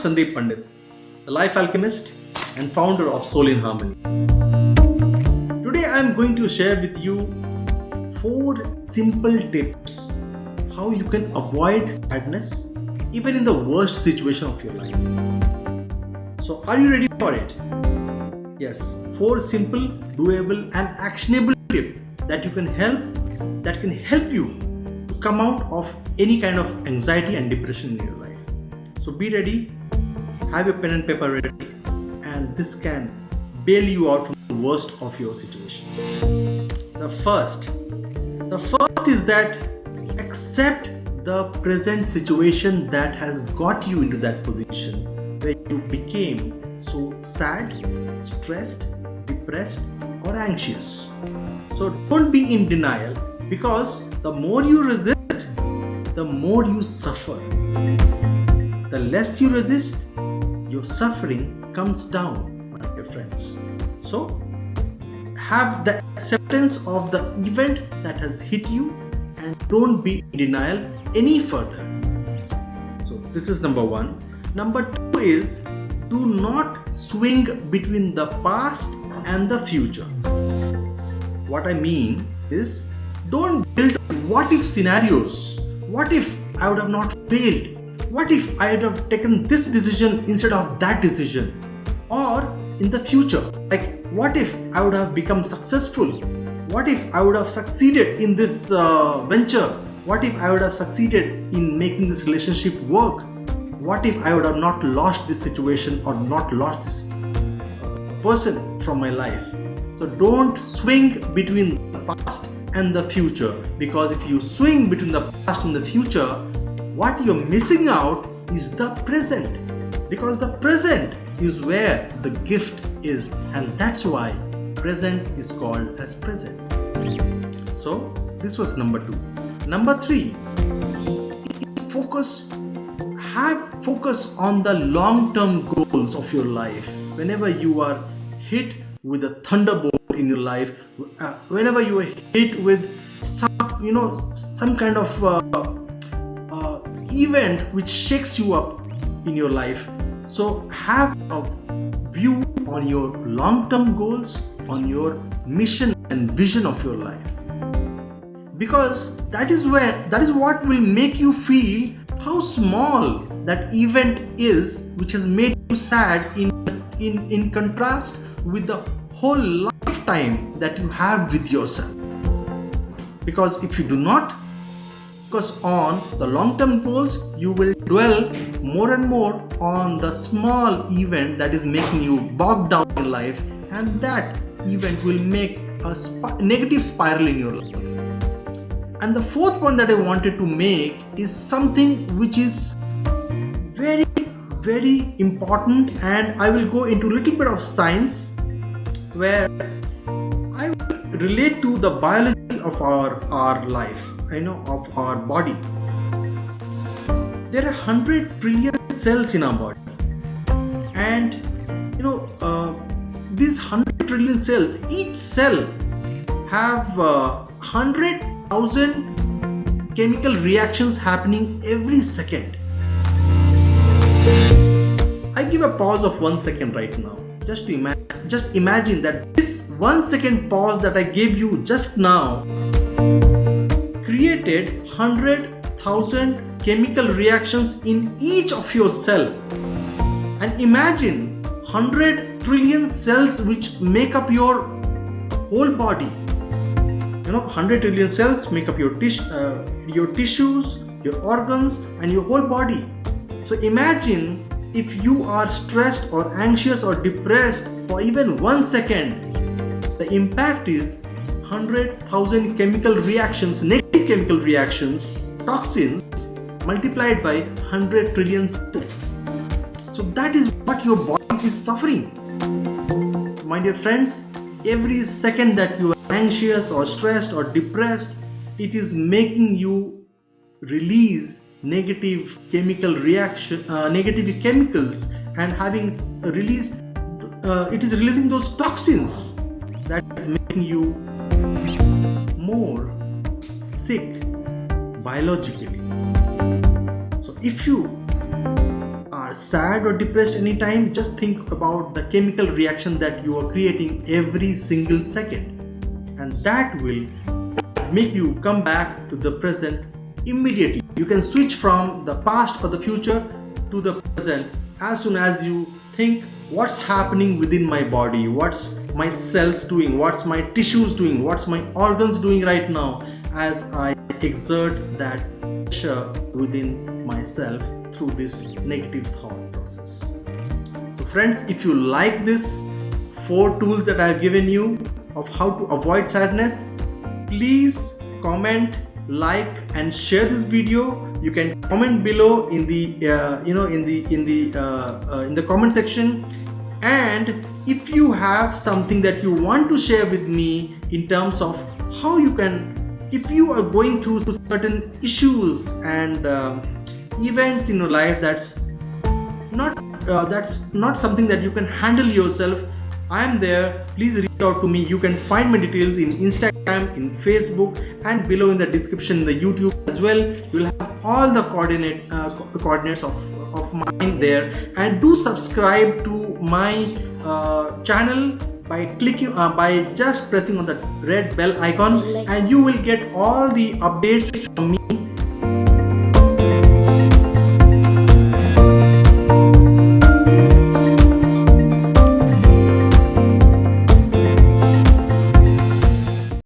Sandeep Pandit, the life alchemist and founder of Soul in Harmony. Today I am going to share with you 4 simple tips how you can avoid sadness even in the worst situation of your life. So are you ready for it? Yes, 4 simple, doable and actionable tips that can help you to come out of any kind of anxiety and depression in your life. So be ready, have your pen and paper ready, and this can bail you out from the worst of your situation. The first is that accept the present situation that has got you into that position where you became so sad, stressed, depressed or anxious. So don't be in denial, because the more you resist, the more you suffer. The less you resist, your suffering comes down, my dear friends. So have the acceptance of the event that has hit you and don't be in denial any further. So this is number 1. Number 2 is, do not swing between the past and the future. What I mean is, don't build what if scenarios. What if I would have not failed? What if I would have taken this decision instead of that decision? Or in the future, like what if I would have become successful? What if I would have succeeded in this venture? What if I would have succeeded in making this relationship work? What if I would have not lost this situation or not lost this person from my life? So don't swing between the past and the future, because if you swing between the past and the future, what you're missing out is the present, because the present is where the gift is, and that's why present is called as present. So this was number 2. Number 3 is have focus on the long-term goals of your life. Whenever you are hit with a thunderbolt in your life, whenever you are hit with some kind of event which shakes you up in your life, so have a view on your long-term goals, on your mission and vision of your life, because that is what will make you feel how small that event is which has made you sad in contrast with the whole lifetime that you have with yourself. Because if you do not focus on the long-term goals, you will dwell more and more on the small event that is making you bogged down in life, and that event will make a negative spiral in your life. And the 4th point that I wanted to make is something which is very, very important, and I will go into a little bit of science where I will relate to the biology of our life, of our body. There are 100 trillion cells in our body, and these 100 trillion cells, each cell have 100,000 chemical reactions happening every second. I give a pause of 1 second right now, just imagine that this 1 second pause that I gave you just now created 100,000 chemical reactions in each of your cell. And imagine 100 trillion cells which make up your whole body. 100 trillion cells make up your tissues, your organs and your whole body. So imagine if you are stressed or anxious or depressed for even 1 second, the impact is 100,000 chemical reactions, negative chemical reactions, toxins multiplied by 100 trillion cells. So that is what your body is suffering. My dear friends, every second that you are anxious or stressed or depressed, it is making you release negative chemical reaction, negative chemicals, and it is releasing those toxins that is making you more sick biologically. So if you are sad or depressed anytime, just think about the chemical reaction that you are creating every single second, and that will make you come back to the present immediately. You can switch from the past or the future to the present as soon as you think what's happening within my body, what's my cells doing, what's my tissues doing, what's my organs doing right now as I exert that pressure within myself through this negative thought process. So friends, if you like this 4 tools that I have given you of how to avoid sadness, please comment, like and share this video. You can comment below in the in the comment section, and if you have something that you want to share with me in terms of how you can, if you are going through certain issues and events in your life that's not something that you can handle yourself, I am there. Please reach out to me. You can find my details in Instagram, in Facebook, and below in the description in the YouTube as well. You will have all the coordinates of mine there. And do subscribe to my channel by clicking by just pressing on the red bell icon, and you will get all the updates from me